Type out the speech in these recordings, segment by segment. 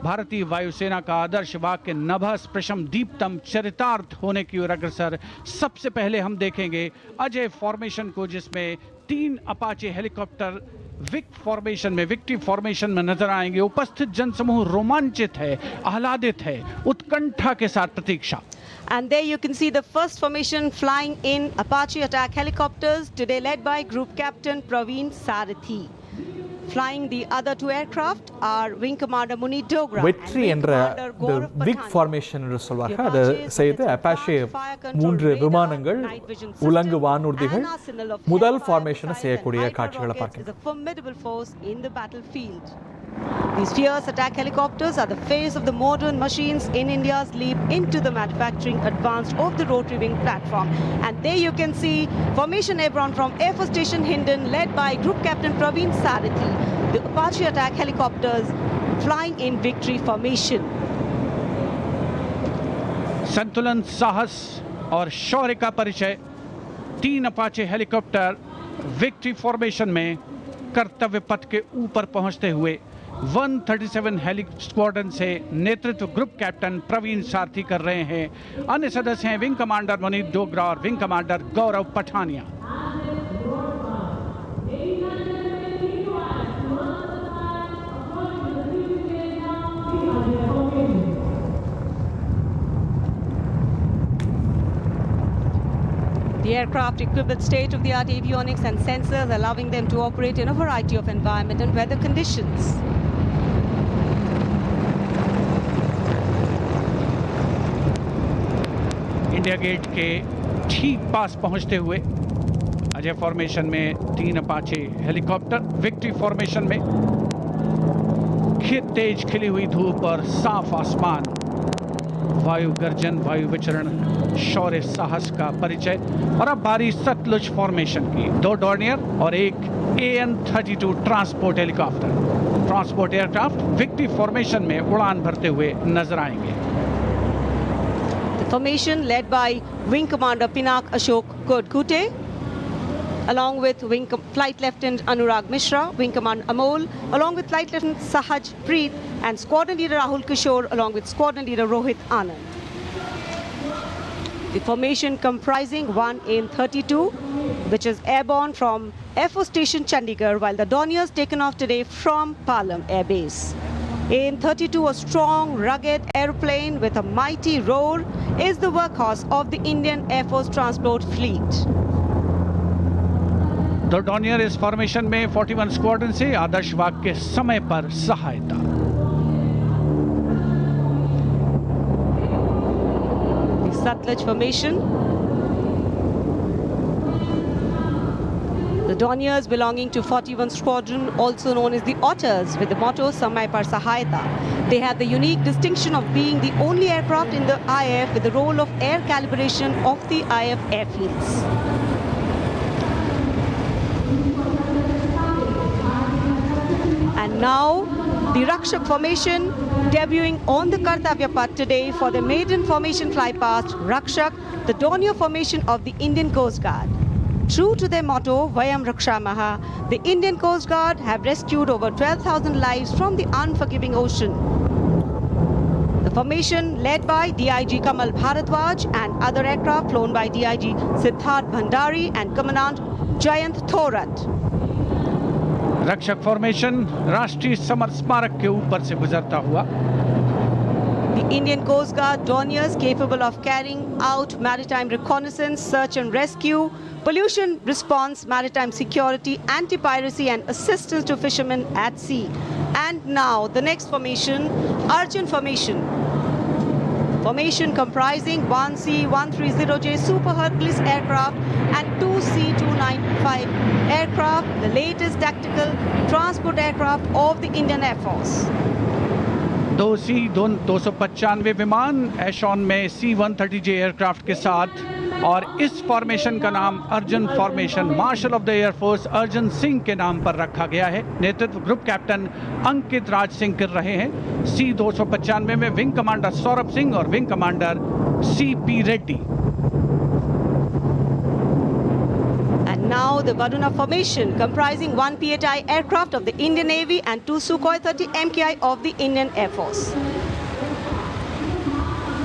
भारतीय वायुसेना का आदर्श वाक्य नभः स्पृशम दीप्तम चरितार्थ होने की ओर अग्रसर। सबसे पहले हम देखेंगे अजय फॉर्मेशन को, जिसमें 3 अपाचे हेलीकॉप्टर विक्ट्री फॉर्मेशन में नजर आएंगे। उपस्थित जनसमूह रोमांचित है, आह्लादित है, उत्कंठा के साथ प्रतीक्षा। And there you can see the first formation flying in Apache attack helicopters, today led by Group Captain Praveen Sarathi. Flying the other 2 aircraft are Wing Commander Munir Dogra வெற்றி என்ற இந்த விக் ஃபார்மேஷன் என்று சொல்வார்கள். அதை செய்து அப்பாஷே 3 விமானங்கள் உலங்கு வானூர்திகள் முதல் ஃபார்மேஷனை செய்யக்கூடிய காட்சிகளை பார்க்கிறோம். These fierce attack helicopters are the face of the modern machines in India's leap into the manufacturing advanced of the rotary wing platform. And there you can see Formation Airborne from Air Force Station Hindon, led by Group Captain Praveen Sarathi. The Apache attack helicopters flying in victory formation. संतुलन, साहस और शौर्य का परिचय 3 Apache helicopter victory formation में कर्तव्य पथ के ऊपर पहुंचते हुए 137 हेली स्क्वाड्रन से नेतृत्व ग्रुप कैप्टन प्रवीण सारथी कर रहे हैं। अन्य सदस्य हैं विंग कमांडर मुनीर डोगरा और wing commander Gaurav Pathania. The aircraft equipped with state-of-the-art avionics and sensors, allowing them to operate in a variety of environment and weather conditions. India Gate के ठीक पास पहुंचते हुए अजय फॉर्मेशन में 3 अपाचे हेलीकॉप्टर विक्ट्री फॉर्मेशन में तेज खिली हुई धूप और साफ आसमान, वायु गर्जन, वायु विचरण, शौर्य साहस का परिचय। और अब बारी सतलुज फॉर्मेशन की। 2 डॉर्नियर और एक AN-32 transport aircraft victory formation में उड़ान भरते हुए नजर आएंगे। The formation led by Wing Commander Pinak Ashok Kodkute, along with Flight Lieutenant Anurag Mishra, Wing Commander Amol, along with Flight Lieutenant Sahaj Preet, and Squadron Leader Rahul Kishore, along with Squadron Leader Rohit Anand. The formation comprising 1 AN-32, which is airborne from Air Force Station Chandigarh, while the Dorniers taken off today from Palam Air Base. AN-32, a strong, rugged aeroplane with a mighty roar, is the workhorse of the Indian Air Force Transport Fleet. The Dornier इस formation में 41 squadron से आदर्श वाक्य समय पर सहायता। The Satluj formation. The Dorniers belonging to 41 Squadron, also known as the Otters, with the motto Samay Par Sahayata. They have the unique distinction of being the only aircraft in the IAF with the role of air calibration of the IAF airfields. And now, the Rakshak formation debuting on the Kartavya Path today for the maiden formation flypast, Rakshak, the Dornier formation of the Indian Coast Guard. True to their motto, Vayam Rakshamaha, the Indian Coast Guard have rescued over 12,000 lives from the unforgiving ocean. The formation led by DIG Kamal Bharadwaj and other aircraft flown by DIG Siddharth Bhandari and Commandant Jayant Thorat. रक्षक formation राष्ट्रीय summer स्मारक के ऊपर से गुजरता हुआ। The Indian Coast Guard Dorniers capable of carrying out maritime reconnaissance, search and rescue, pollution response, maritime security, anti-piracy and assistance to fishermen at sea. And now the next formation, Arjun formation. Formation comprising 1 C-130J Super Hercules aircraft and 2 C-295 aircraft, the latest tactical transport aircraft of the Indian Air Force. 295 विमान एशॉन में C-130J aircraft के साथ, और इस formation का नाम Arjun formation marshal of the air force Arjun Singh के नाम पर रखा गया है। नेतृत्व ग्रुप कैप्टन अंकित राज सिंह कर रहे हैं। C-295 में विंग कमांडर सौरभ सिंह और wing commander CP Reddy. And now the Varuna formation, comprising 1 PATI aircraft of the Indian Navy and 2 Sukhoi 30 MKI of the Indian Air Force.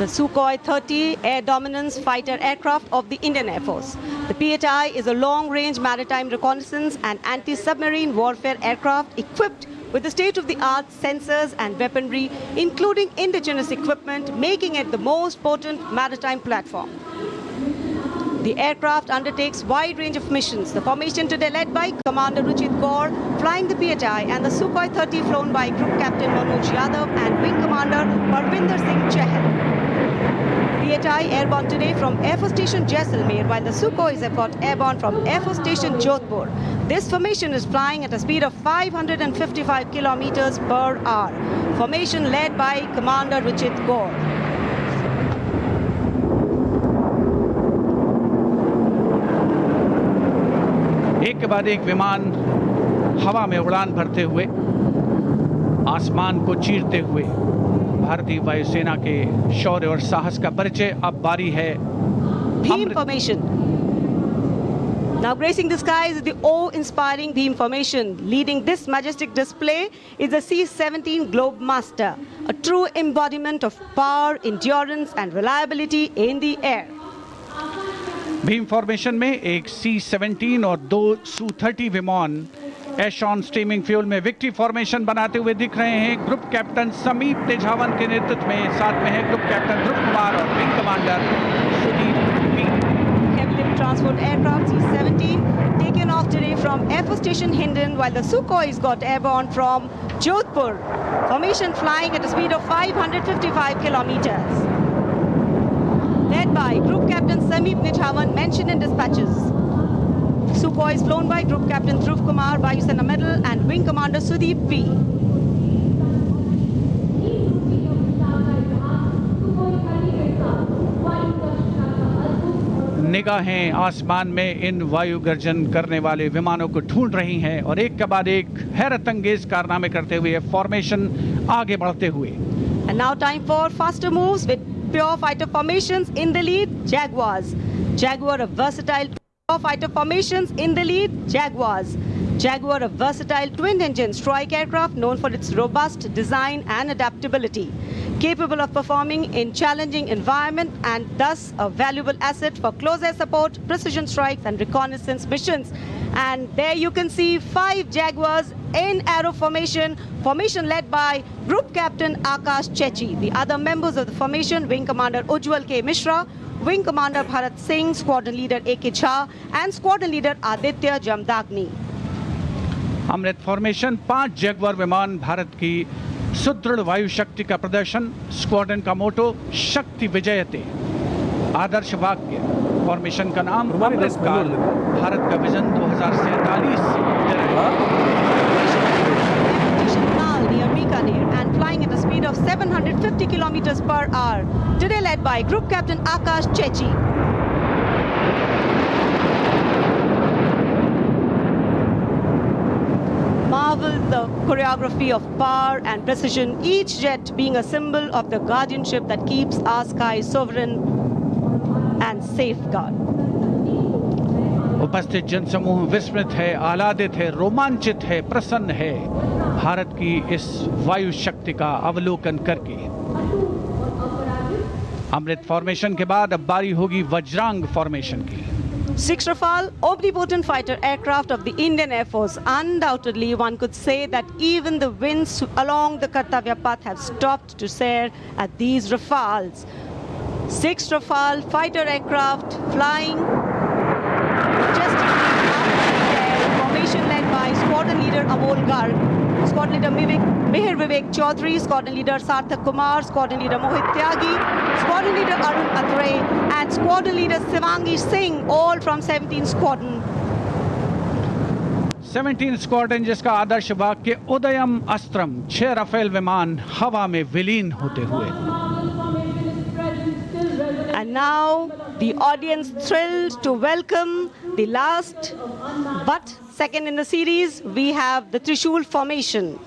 The Sukhoi 30 air dominance fighter aircraft of the Indian Air Force. The PATI is a long-range maritime reconnaissance and anti-submarine warfare aircraft equipped with the state-of-the-art sensors and weaponry, including indigenous equipment, making it the most potent maritime platform. The aircraft undertakes wide range of missions. The formation today led by Commander Ruchit Kaur, flying the PATI, and the Sukhoi 30 flown by Group Captain Manoj Yadav and Wing Commander Parvinder Singh Chahal. PATI airborne today from Air Force Station Jaisalmer, while the Sukhois have got airborne from Air Force Station Jodhpur. This formation is flying at a speed of 555 kilometers per hour. Formation led by Commander Ruchit Kaur. एक के बाद एक विमान हवा में उड़ान भरते हुए आसमान को चीरते हुए भारतीय वायुसेना के शौर्य और साहस का परिचय। अब बारी है Bheem formation. Now gracing the skies is the awe-inspiring Bheem formation. Leading this majestic display is the C-17 Globemaster, a true embodiment of power, endurance and reliability in the air. Bhim formation में एक C-17 और 2 Su-30 विमान एशॉन streaming fuel में victory formation बनाते हुए दिख रहे हैं। ग्रुप कैप्टन समीप तेजावन के नेतृत्व में, साथ में है ग्रुप कैप्टन ध्रुव कुमार और wing commander Sudeep P. Heavy lift transport aircraft C-17 taken off today from Air Force Station Hindon, while the Sukhois got airborne from Jodhpur. Formation flying at a speed of 555 kilometers. Led by Group Captain Sameep Nithawan, mentioned in dispatches. Sukhoi is flown by Group Captain Dhruv Kumar, Vayu Sena Medal, and Wing Commander Sudeep P. निगाहें आसमान में इन वायु गर्जन करने वाले विमानों को ढूंढ रही हैं और एक के बाद एक हैरत अंगेज कारनामे करते हुए फॉर्मेशन आगे बढ़ते हुए। And now time for faster moves with pure fighter formations. In the lead, Jaguars. Jaguar, a versatile pure fighter formations. In the lead, Jaguars. Jaguar, a versatile twin-engine strike aircraft known for its robust design and adaptability, capable of performing in challenging environment and thus a valuable asset for close air support, precision strikes and reconnaissance missions. And there you can see 5 Jaguars in arrow formation, formation led by Group Captain Akash Chechi. The other members of the formation, Wing Commander Ujjwal K. Mishra, Wing Commander Bharat Singh, Squadron Leader A.K. Jha and Squadron Leader Aditya Jamdagni. Amrit formation 5 Jaguar विमान, भारत की सुदृढ़ वायु शक्ति का प्रदर्शन। Squadron का मोटो शक्ति विजयते, आदर्श वाक्य। फॉर्मेशन का नाम अमृत काल, भारत का vision 2047 and flying at a speed of 750 kilometers per hour. Today led by Group Captain Akash Chechi. Marvel the choreography of power and precision, each jet being a symbol of the guardianship that keeps our sky sovereign and safeguard. उपस्थित जनसमूह विस्मित है, आह्लादित है, रोमांचित है, प्रसन्न है भारत की इस वायु शक्ति का अवलोकन करके। अमृत फॉर्मेशन के बाद अब बारी होगी वज्रांग फॉर्मेशन की। 6 Rafale, omnipotent fighter aircraft of the Indian Air Force. Undoubtedly, one could say that even the winds along the Kartavya path have stopped to stare at these Rafales. 6 Rafale fighter aircraft flying majestically out in the air. Formation led by Squadron Leader Amol Garg, Squadron Leader Mihir Vivek Chaudhary, Squadron Leader Sarthak Kumar, Squadron Leader Mohit Tyagi, Squadron Leader Arun Atre, and Squadron Leader Shivangi Singh, all from 17 Squadron. 17 squadron, जिसका आदर्श वाक्य उदयम अस्त्रम, 6 Rafale विमान हवा में विलीन होते हुए। And now the audience thrilled to welcome the last but second in the series. We have the Trishul formation.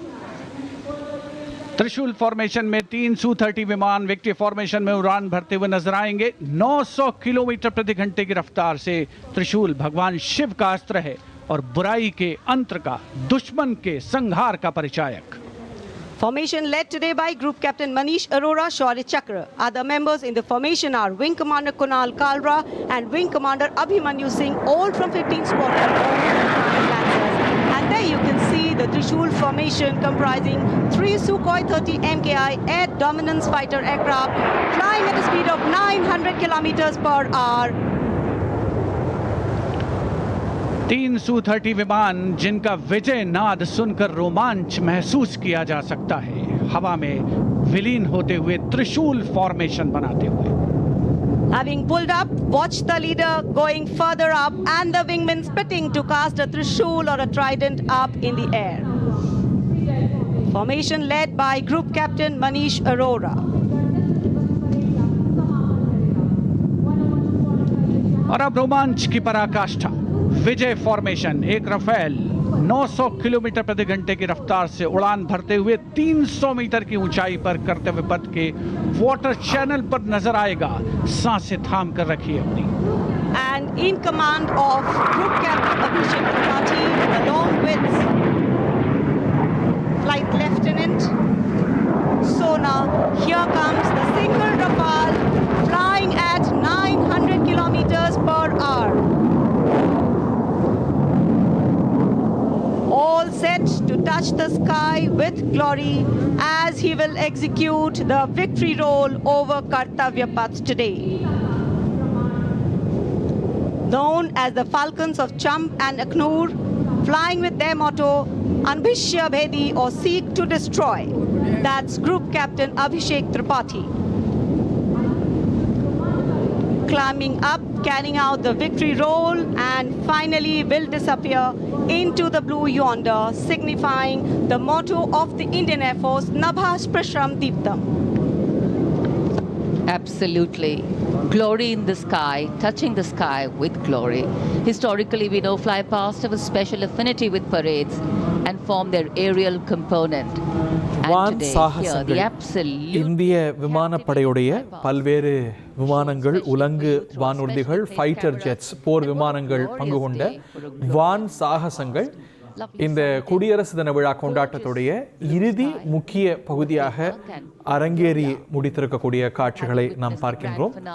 त्रिशूल formation में 3 Su-30 विमान विक्ट्री फॉर्मेशन में उड़ान भरते हुए नजर आएंगे। 900 किलोमीटर प्रति घंटे की रफ्तार से त्रिशूल भगवान शिव का अस्त्र है और बुराई के अंत का, दुश्मन के संहार का परिचायक। Formation led today by Group Captain Manish Arora, Shaurya Chakra. Other members in the formation are Wing Commander Kunal Kalra and Wing Commander Abhimanyu Singh, all from 15th Squadron Lancers. And there you can see the Trishul formation comprising 3 Sukhoi 30 MKI air dominance fighter aircraft flying at a speed of 900 kilometers per hour. 3 Su-30 विमान जिनका विजय नाद सुनकर रोमांच महसूस किया जा सकता है, हवा में विलीन होते हुए त्रिशूल फॉर्मेशन बनाते हुए। Having pulled up, watch the leader going further up and the wingmen spitting to cast a trishul or a trident up in the air. Formation led by Group Captain Manish Arora. और अब रोमांच की पराकाष्ठा, विजय formation. एक Rafale 900 kilometre प्रति घंटे की रफ्तार से उड़ान भरते हुए 300 मीटर की ऊंचाई पर कर्तव्य पथ के वाटर चैनल पर नजर आएगा। सांसें थाम कर रखिए अपनी। And in command of Group Captain Abhishek Tripathi along with Flight Lieutenant Sona, here comes the single Rafale flying at 900 kilometers per hour. All set to touch the sky with glory as he will execute the victory roll over Kartavya Path today. Known as the Falcons of Champ and Aknoor, flying with their motto, Anbhishya Bhedi or Seek to Destroy. That's Group Captain Abhishek Tripathi. Climbing up, carrying out the victory roll, and finally will disappear into the blue yonder, signifying the motto of the Indian Air Force, Nabha Sprishram Deeptam. Absolutely. Glory in the sky, touching the sky with glory. Historically, we know fly past have a special affinity with parades and form their aerial component. வான் சாகசங்கள் இந்திய விமானப்படையுடைய பல்வேறு விமானங்கள், உலங்கு வானூர்திகள், fighter ஜெட்ஸ், போர் விமானங்கள் பங்கு கொண்ட வான் சாகசங்கள் இந்த குடியரசு தின விழா கொண்டாட்டத்துடைய இறுதி முக்கிய பகுதியாக அரங்கேறி முடித்திருக்கக்கூடிய காட்சிகளை நாம் பார்க்கின்றோம்.